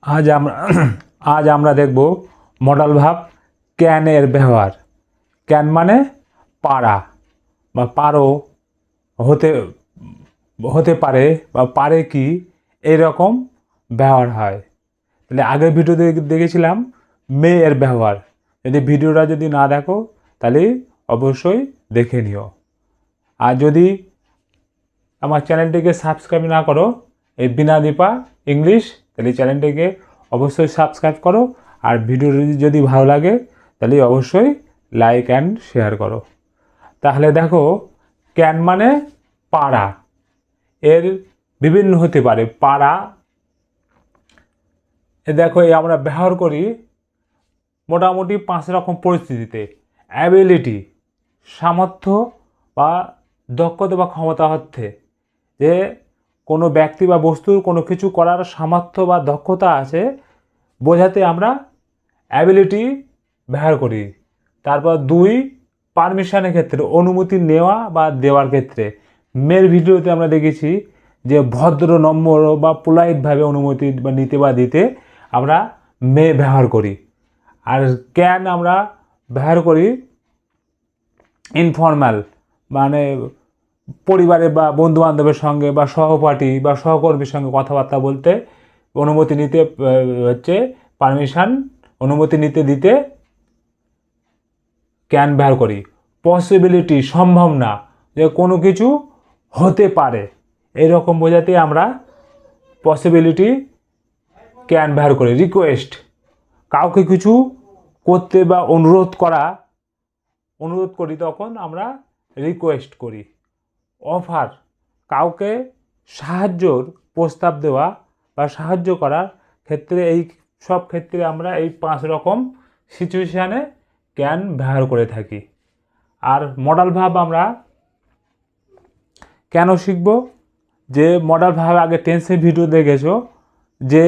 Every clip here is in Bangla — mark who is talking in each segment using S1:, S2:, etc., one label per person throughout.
S1: আজ আমরা আজ আমরা দেখব মডাল ভাব ক্যান এর ব্যবহার। ক্যান মানে পারা বা পারো, হতে হতে পারে বা পারে কি, এরকম ব্যবহার হয়। তাহলে আগের ভিডিওতে দেখেছিলাম মে এর ব্যবহার। যদি ভিডিওটা যদি না দেখো তাহলে অবশ্যই দেখে নিও। আর যদি আমার চ্যানেলটিকে সাবস্ক্রাইব না করো, এই বিনা দীপা ইংলিশ, তাহলে চ্যানেলটিকে অবশ্যই সাবস্ক্রাইব করো। আর ভিডিওটি যদি ভালো লাগে তাহলে অবশ্যই লাইক অ্যান্ড শেয়ার করো। তাহলে দেখো, ক্যান মানে পারা, এর বিভিন্ন হতে পারে পারা। দেখো, এই আমরা ব্যবহার করি মোটামুটি 5 রকম পরিস্থিতিতে। অ্যাবিলিটি, সামর্থ্য বা দক্ষতা বা ক্ষমতা অর্থে, যে কোনো ব্যক্তি বা বস্তুর কোনো কিছু করার সামর্থ্য বা দক্ষতা আছে বোঝাতে আমরা অ্যাবিলিটি ব্যবহার করি। তারপর 2, পারমিশনের ক্ষেত্রে, অনুমতি নেওয়া বা দেওয়ার ক্ষেত্রে। মেয়ের ভিডিওতে আমরা দেখেছি যে ভদ্র, নম্র বা পোলাইটভাবে অনুমতি বা নিতে বা দিতে আমরা মে ব্যবহার করি। আর ক্যান আমরা ব্যবহার করি ইনফর্মাল, মানে পরিবারে বা বন্ধুবান্ধবের সঙ্গে বা সহপাঠী বা সহকর্মীর সঙ্গে কথাবার্তা বলতে অনুমতি নিতে, হচ্ছে পারমিশন, অনুমতি নিতে দিতে ক্যান ব্যবহার করি। পসিবিলিটি, সম্ভাবনা, যে কোনো কিছু হতে পারে এইরকম বোঝাতে আমরা পসিবিলিটি ক্যান ব্যবহার করি। রিকোয়েস্ট, কাউকে কিছু করতে বা অনুরোধ করি তখন আমরা রিকোয়েস্ট করি। অফার, কাউকে সাহায্যর প্রস্তাব দেওয়া বা সাহায্য করার ক্ষেত্রে, এই সব ক্ষেত্রে আমরা এই 5 রকম সিচুয়েশানে ক্যান ব্যবহার করে থাকি। আর মডাল ভাব আমরা কেন শিখব? যে মডাল ভাব আগে টেন্সের ভিডিও দেখেছো, যে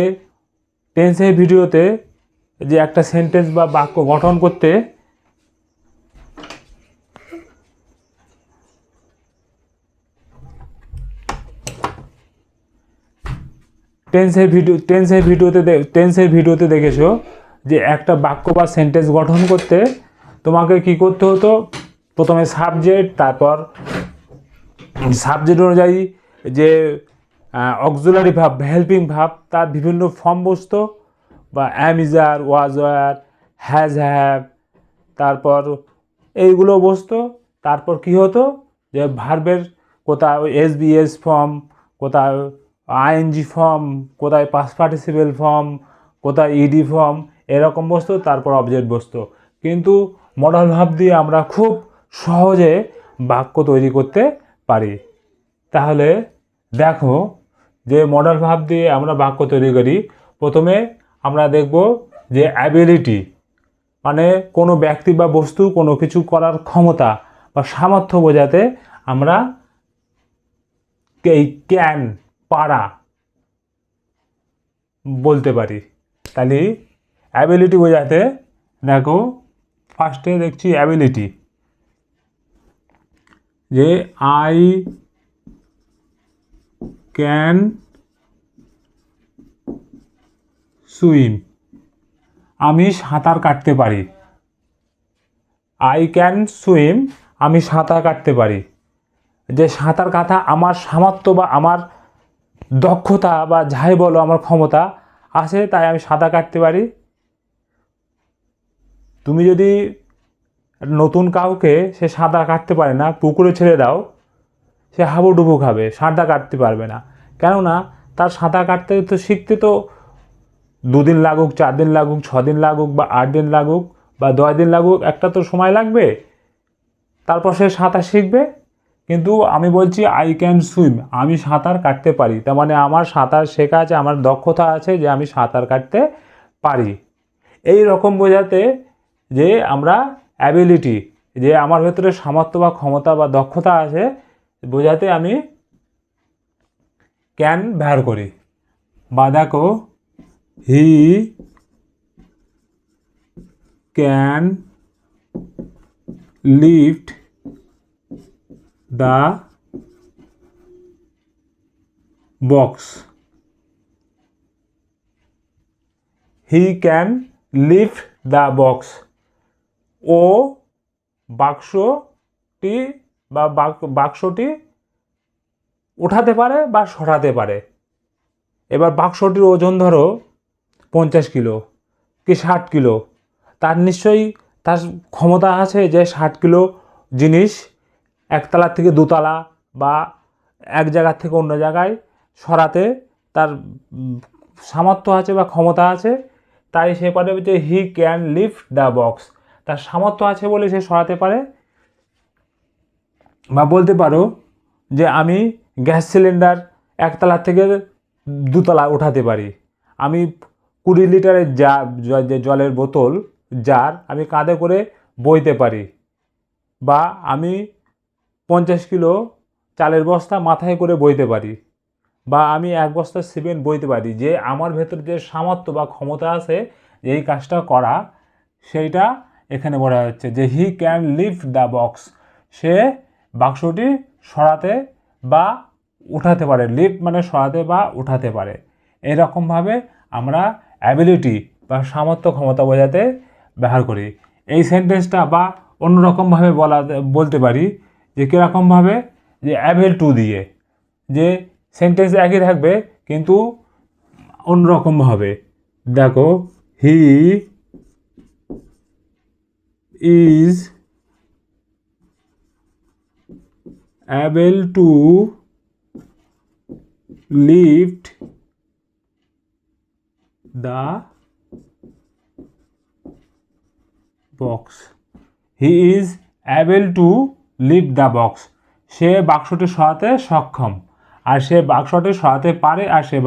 S1: টেন্সের ভিডিওতে যে একটা সেন্টেন্স বা বাক্য গঠন করতে টেন্সের ভিডিওতে দেখেছো যে একটা বাক্য বা সেন্টেন্স গঠন করতে তোমাকে কি করতে হতো? প্রথমে সাবজেক্ট, তারপর সাবজেক্ট অনুযায়ী যে অক্সিলারি ভাব, হেল্পিং ভাব, তার বিভিন্ন ফর্ম বসতো, বা অ্যাম, ইজার, ওয়াজ, ওয়ার, হ্যাজ, হ্যাভ, তারপর এইগুলো বসতো। তারপর কি হতো যে ভার্বের কোথায় এসবিএস ফর্ম, কোথায় আইএনজি ফর্ম, কোথায় পাস্ট পার্টিসিপেল ফর্ম, কোথায় ইডি ফর্ম, এরকম বসতো। তারপর অবজেক্ট বসতো। কিন্তু মডাল ভাব দিয়ে আমরা খুব সহজে বাক্য তৈরি করতে পারি। তাহলে দেখো, যে মডাল ভাব দিয়ে আমরা বাক্য তৈরি করি, প্রথমে আমরা দেখব যে অ্যাবিলিটি, মানে কোনো ব্যক্তি বা বস্তু কোনো কিছু করার ক্ষমতা বা সামর্থ্য বোঝাতে আমরা এই ক্যান, পারা বলতে পারি। তাহলে অ্যাবিলিটি বোঝাতে দেখো, ফার্স্টে দেখছি অ্যাবিলিটি, যে আই ক্যান সুইম, আমি সাঁতার কাটতে পারি। আই ক্যান সুইম, আমি সাঁতার কাটতে পারি। যে সাঁতার কাটা আমার সামর্থ্য বা আমার দক্ষতা বা যাই বলো আমার ক্ষমতা আছে, তাই আমি সাঁতার কাটতে পারি। তুমি যদি নতুন কাউকে, সে সাঁতার কাটতে পারে না, পুকুরে ছেড়ে দাও, সে হাবুডুবু খাবে, সাঁতার কাটতে পারবে না। কেননা তার সাঁতার কাটতে তো শিখতে তো 2 দিন লাগুক, 4 দিন লাগুক, 6 দিন লাগুক বা 8 দিন লাগুক বা 10 দিন লাগুক, একটা তো সময় লাগবে। তারপর সে সাঁতার শিখবে। কিন্তু আমি বলছি আই ক্যান সুইম, আমি সাঁতার কাটতে পারি, তার মানে আমার সাঁতার শেখা আছে, আমার দক্ষতা আছে যে আমি সাঁতার কাটতে পারি। এই রকম বোঝাতে যে আমরা অ্যাবিলিটি, যে আমার ভেতরে সামর্থ্য বা ক্ষমতা বা দক্ষতা আছে বোঝাতে আমি ক্যান ব্যবহার করি। বা দেখো, he can lift the box, he can lift the box. ও বাক্সটি বা বাক্সটি উঠাতে পারে বা সরাতে পারে। এবার বাক্সটির ওজন ধরো 50 কিলো কি 60 কিলো, তার নিশ্চয়ই তার ক্ষমতা আছে যে 60 কিলো জিনিস একতলা থেকে দুতলা বা এক জায়গা থেকে অন্য জায়গায় সরাতে তার সামর্থ্য আছে বা ক্ষমতা আছে। তাই সে পারে যে he can lift the box, তার সামর্থ্য আছে বলে সে সরাতে পারে। বা বলতে পারো যে আমি গ্যাস সিলিন্ডার একতলা থেকে দুতলা উঠাতে পারি। আমি 20 লিটারের জলের বোতল জার আমি কাঁধে করে বইতে পারি। বা আমি 50 কিলো চালের বস্তা মাথায় করে বইতে পারি। বা আমি 1 বস্তা সিমেন্ট বইতে পারি। যে আমার ভেতর যে সামর্থ্য বা ক্ষমতা আছে এই কাজটা করা, সেইটা এখানে বলা হচ্ছে যে he can lift the box. সে বাক্সটি সরাতে বা উঠাতে পারে। লিফট মানে সরাতে বা উঠাতে পারে। এরকমভাবে আমরা অ্যাবিলিটি বা সামর্থ্য ক্ষমতা বোঝাতে ব্যবহার করি। এই সেন্টেন্সটা বা অন্যরকমভাবে বলতে পারি যে কীরকমভাবে, যে অ্যাবেল টু দিয়ে, যে সেন্টেন্স একই থাকবে কিন্তু অন্যরকমভাবে। দেখো, he is able to lift the box. He is able to lift the box. সে বাক্সটি সরাতে সক্ষম। আর সে বাক্সটি সরাতে পারে আর সে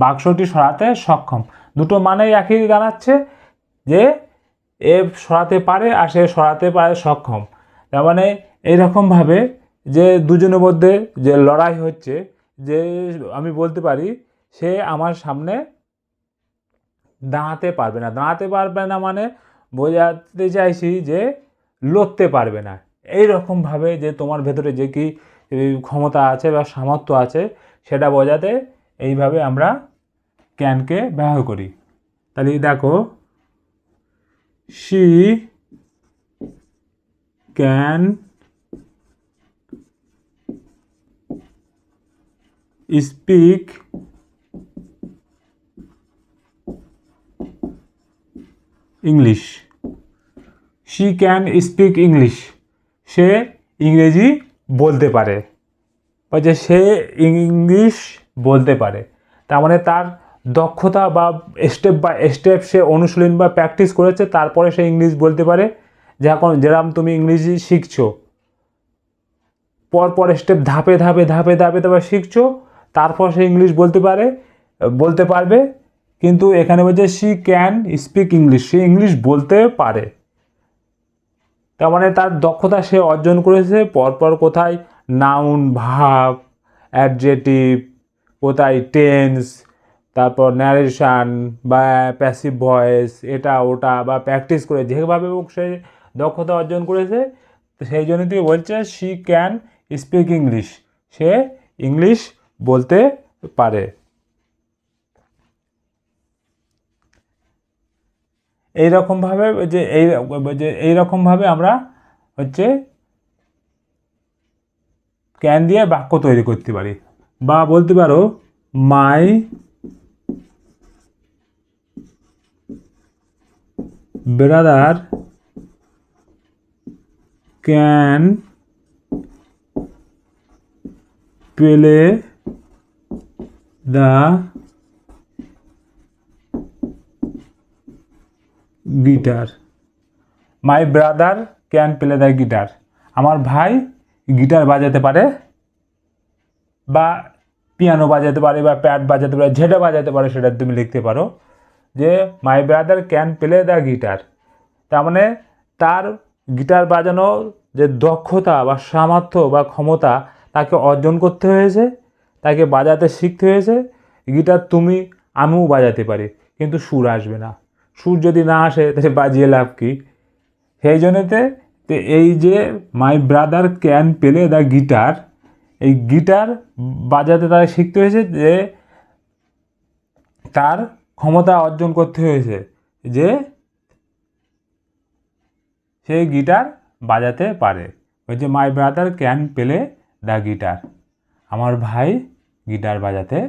S1: বাক্সটি সরাতে সক্ষম। দুটো মানেই একই দাঁড়াচ্ছে, যে এ সরাতে পারে আর সে সরাতে পারে সক্ষম। তার মানে এইরকমভাবে যে দুজনের মধ্যে যে লড়াই হচ্ছে, যে আমি বলতে পারি সে আমার সামনে দাঁড়াতে পারবে না। দাঁড়াতে পারবে না মানে বোঝাতে চাইছি যে লড়তে পারবে না। এই রকমভাবে যে তোমার ভেতরে যে কি ক্ষমতা আছে বা সামর্থ্য আছে সেটা বোঝাতে এইভাবে আমরা ক্যানকে ব্যবহার করি। তাহলে দেখো, she can speak English. She can speak English. সে ইংরেজি বলতে পারে, বা যে সে ইংলিশ বলতে পারে। তার মানে তার দক্ষতা বা স্টেপ বাই স্টেপ সে অনুশীলন বা প্র্যাকটিস করেছে, তারপরে সে ইংলিশ বলতে পারে। যেরকম তুমি ইংরেজি শিখছো, পরপর স্টেপ ধাপে ধাপে ধাপে ধাপে ধাপে শিখছো, তারপর সে ইংলিশ বলতে পারবে। কিন্তু এখানে বলছে she can speak English, say English বলতে পারে। তার মানে তার দক্ষতা সে অর্জন করেছে। পরপর কোথায় নাউন, ভার্ব, অ্যাডজেটিভ, কোথায় টেন্স, তারপর ন্যারেশন বা প্যাসিভ ভয়েস, এটা ওটা বা প্র্যাকটিস করে যেভাবে হোক সে দক্ষতা অর্জন করেছে। সেই জন্য তুই বলছে she can speak English, say English বলতে পারে। এইরকমভাবে এইরকমভাবে আমরা হচ্ছে ক্যান দিয়ে বাক্য তৈরি করতে পারি। বা বলতে পারো my brother can play the guitar. My brother can play the guitar, আমার ভাই গিটার বাজাতে পারে, বা পিয়ানো বাজাতে পারে, বা প্যাড বাজাতে পারে, যেটা বাজাতে পারে সেটা তুমি লিখতে পারো যে my brother can play the guitar. তার মানে তার গিটার বাজানো যে দক্ষতা বা সামর্থ্য বা ক্ষমতা তাকে অর্জন করতে হয়েছে, তাকে বাজাতে শিখতে হয়েছে। গিটার আমিও বাজাতে পারি, কিন্তু সুর আসবে না। সুর যদি না আসে তাহলে বাজিয়ে লাভ কী? সেই জন্যতে এই যে my brother can play the guitar, এই গিটার বাজাতে তারা শিখতে হয়েছে যে তার ক্ষমতা অর্জন করতে হয়েছে যে সে গিটার বাজাতে পারে। বলছে my brother can play the guitar, আমার ভাই গিটার বাজাতে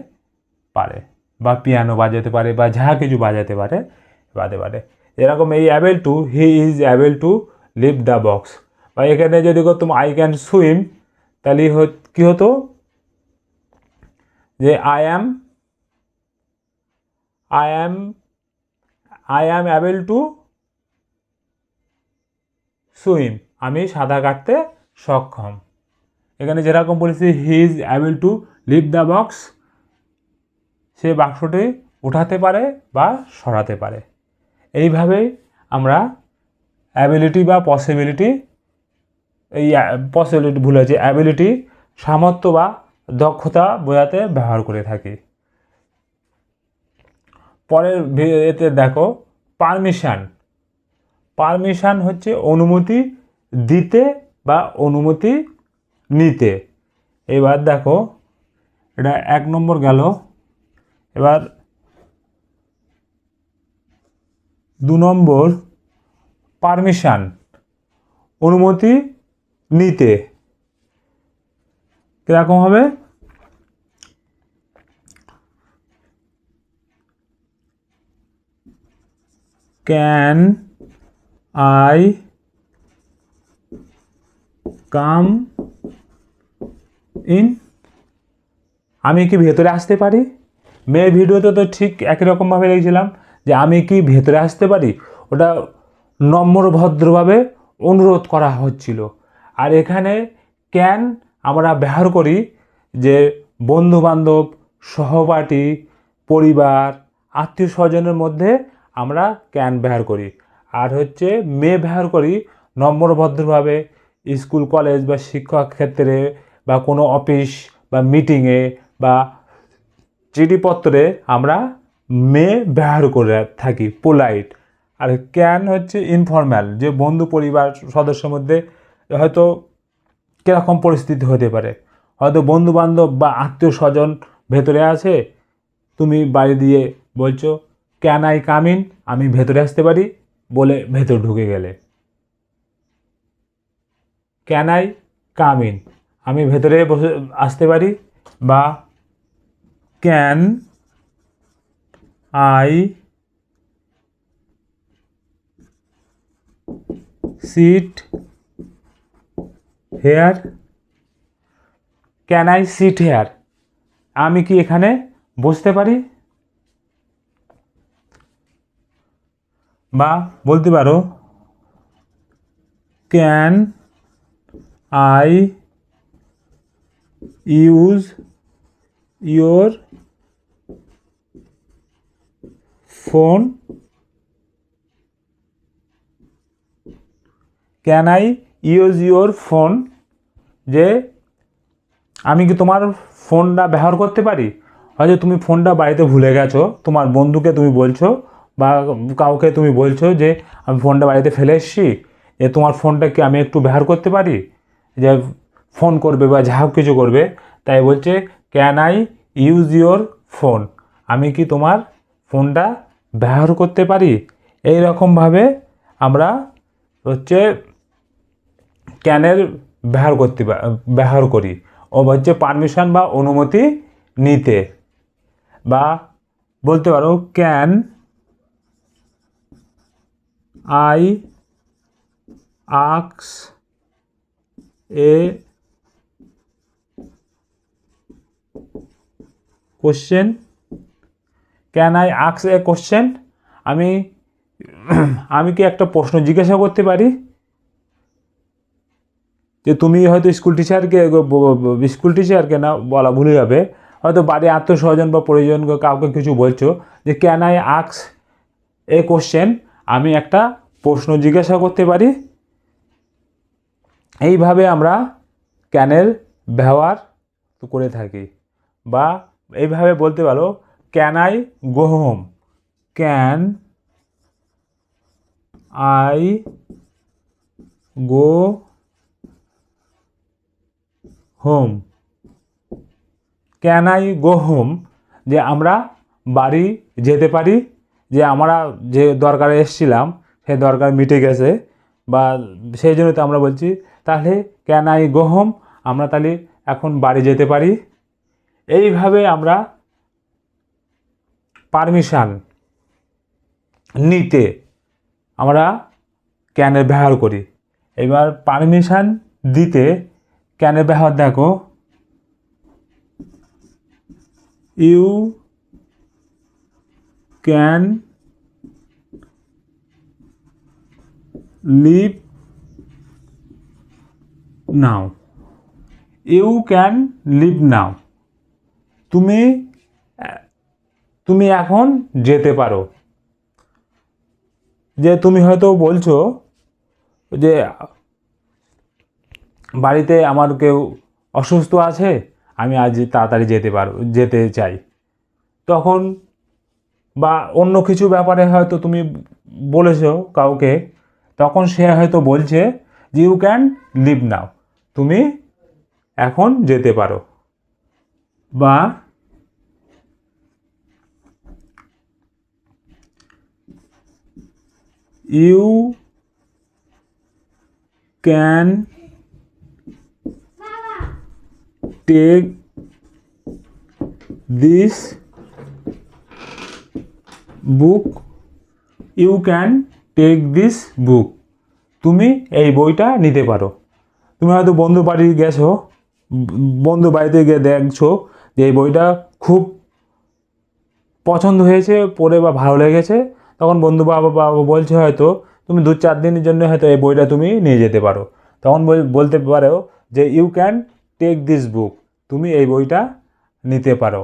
S1: পারে বা পিয়ানো বাজাতে পারে বা যা কিছু বাজাতে পারে এরকম এই able to, he is able to leave the box. বা এখানে যদি করতাম আই ক্যান সুইম, তাহলে কী হতো যে I am able to swim, আমি সাঁতার কাটতে সক্ষম। এখানে যেরকম বলেছি he is able to leave the box, সে বাক্সটি উঠাতে পারে বা সরাতে পারে। এইভাবেই আমরা অ্যাবিলিটি বা পসিবিলিটি, এই পসিবিলিটি ভুল হয়েছে, অ্যাবিলিটি সামর্থ্য বা দক্ষতা বোঝাতে ব্যবহার করে থাকি। পরের এতে দেখো পারমিশন হচ্ছে অনুমতি দিতে বা অনুমতি নিতে। এবার দেখো এটা 1 নম্বর গেল। এবার 2 নম্বর পারমিশন অনুমতি নিতে কীরকম হবে? ক্যান আই কাম ইন, আমি কি ভেতরে আসতে পারি? মেয়ের ভিডিওতে তো ঠিক একই রকমভাবে লিখেছিলাম যে আমি কি ভেতরে আসতে পারি, ওটা নম্র ভদ্রভাবে অনুরোধ করা হচ্ছিল। আর এখানে ক্যান আমরা ব্যবহার করি যে বন্ধুবান্ধব, সহপাঠী, পরিবার, আত্মীয় স্বজনের মধ্যে আমরা ক্যান ব্যবহার করি। আর হচ্ছে মে ব্যবহার করি নম্র ভদ্রভাবে স্কুল কলেজ বা শিক্ষা ক্ষেত্রে বা কোনো অফিস বা মিটিংয়ে বা চিঠিপত্রে আমরা মে ব্যবহার করে থাকি, পোলাইট। আর ক্যান হচ্ছে ইনফর্ম্যাল, যে বন্ধু পরিবার সদস্যের মধ্যে হয়তো কীরকম পরিস্থিতি হতে পারে, হয়তো বন্ধু বান্ধব বা আত্মীয় স্বজন ভেতরে আছে, তুমি বাড়ি দিয়ে বলছো ক্যান আই কাম ইন, আমি ভেতরে আসতে পারি, বলে ভেতর ঢুকে গেলে ক্যান আই কাম ইন, আমি ভেতরে বসে আসতে পারি। বা can I sit here, can I sit here, আমি কি এখানে বসতে পারি? বা বলতে পারো can I use your phone, can I use your phone, যে আমি কি তোমার ফোনটা ব্যবহার করতে পারি? হয়তো তুমি ফোনটা বাড়িতে ভুলে গেছো, তোমার বন্ধুকে তুমি বলছো বা কাউকে তুমি বলছো যে আমি ফোনটা বাড়িতে ফেলে এসেছি, তোমার ফোনটা কি আমি একটু ব্যবহার করতে পারি, যে ফোন করবে বা যা কিছু করবে, তাই বলছে can I use your phone, আমি কি তোমার ফোনটা ব্যবহার করতে পারি? এই রকমভাবে আমরা হচ্ছে ক্যানের ব্যবহার করি। ও হচ্ছে পারমিশন বা অনুমতি নিতে। বা বলতে পারো can I আক্স A question, can I আক্স A question, আমি কি একটা প্রশ্ন জিজ্ঞাসা করতে পারি? যে তুমি হয়তো স্কুল টিচারকে না বলা ভুলে যাবে, হয়তো বাড়ি আত্মীয় স্বজন বা পরিজন কাউকে কিছু বলছো যে ক্যান আই আক্স এ কোশ্চেন, আমি একটা প্রশ্ন জিজ্ঞাসা করতে পারি। এইভাবে আমরা ক্যানের ব্যবহার করে থাকি। বা এইভাবে বলতে পারো can I go home, can I go home, can I go home, যে আমরা বাড়ি যেতে পারি, যে আমরা যে দরকারে এসেছিলাম সেই দরকার মিটে গেছে, বা সেই জন্য তো আমরা বলছি তাহলে ক্যান আই গো হোম, আমরা তাহলে এখন বাড়ি যেতে পারি। এইভাবে আমরা পারমিশন নিতে আমরা ক্যানের ব্যবহার করি। এবার পারমিশন দিতে ক্যানের ব্যবহার দেখো, you can leave now, you can leave now, তুমি এখন যেতে পারো। যে তুমি হয়তো বলছো যে বাড়িতে আমার কেউ অসুস্থ আছে, আমি আজ তাড়াতাড়ি যেতে চাই, তখন বা অন্য কিছু ব্যাপারে হয়তো তুমি বলেছো কাউকে, তখন সে হয়তো বলছে যে ইউ ক্যান লিভ নাও, তুমি এখন যেতে পারো। বা you can take this book, you can take this book, তুমি এই বইটা নিতে পারো। তুমি হয়তো বন্ধু বাড়ি গেছো, বন্ধু বাড়িতে গিয়ে দেখছো যে এই বইটা খুব পছন্দ হয়েছে, পড়ে বা ভালো লেগেছে, তখন বন্ধু বাবা বলছে হয়তো তুমি 2-4 দিনের জন্য হয়তো এই বইটা তুমি নিয়ে যেতে পারো, তখন বলতে পারো যে you can take this book, তুমি এই বইটা নিতে পারো।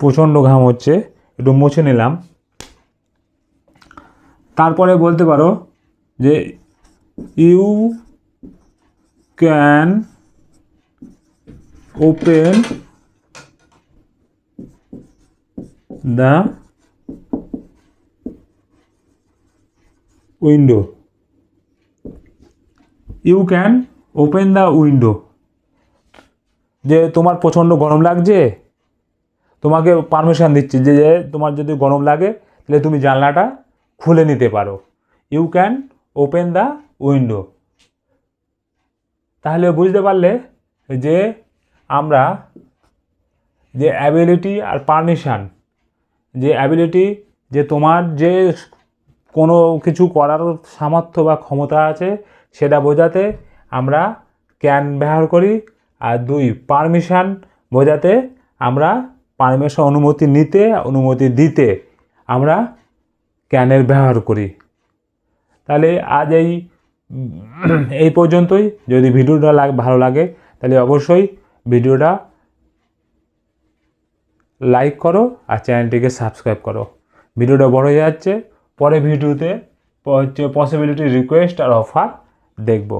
S1: প্রচণ্ড ঘাম হচ্ছে, একটু মুছে নিলাম। তারপরে বলতে পারো যে you can open the window, you can open the window, যে তোমার প্রচণ্ড গরম লাগছে, তোমাকে পারমিশন দিচ্ছি যে তোমার যদি গরম লাগে তাহলে তুমি জানলাটা খুলে নিতে পারো, you can open the window. তাহলে বুঝতে পারলে যে আমরা যে অ্যাবিলিটি আর পারমিশন, যে অ্যাবিলিটি যে তোমার যে কোনো কিছু করার সামর্থ্য বা ক্ষমতা আছে সেটা বোঝাতে আমরা ক্যান ব্যবহার করি, আর 2 পারমিশন বোঝাতে আমরা পারমিশন অনুমতি নিতে অনুমতি দিতে আমরা ক্যানের ব্যবহার করি। তাহলে আজ এই পর্যন্তই। যদি ভিডিওটা ভালো লাগে তাহলে অবশ্যই ভিডিওটা লাইক করো আর চ্যানেলটিকে সাবস্ক্রাইব করো। ভিডিওটা বড় হয়ে যাচ্ছে, পরে ভিডিওতে হচ্ছে পসিবিলিটি, রিকোয়েস্ট আর অফার দেখব।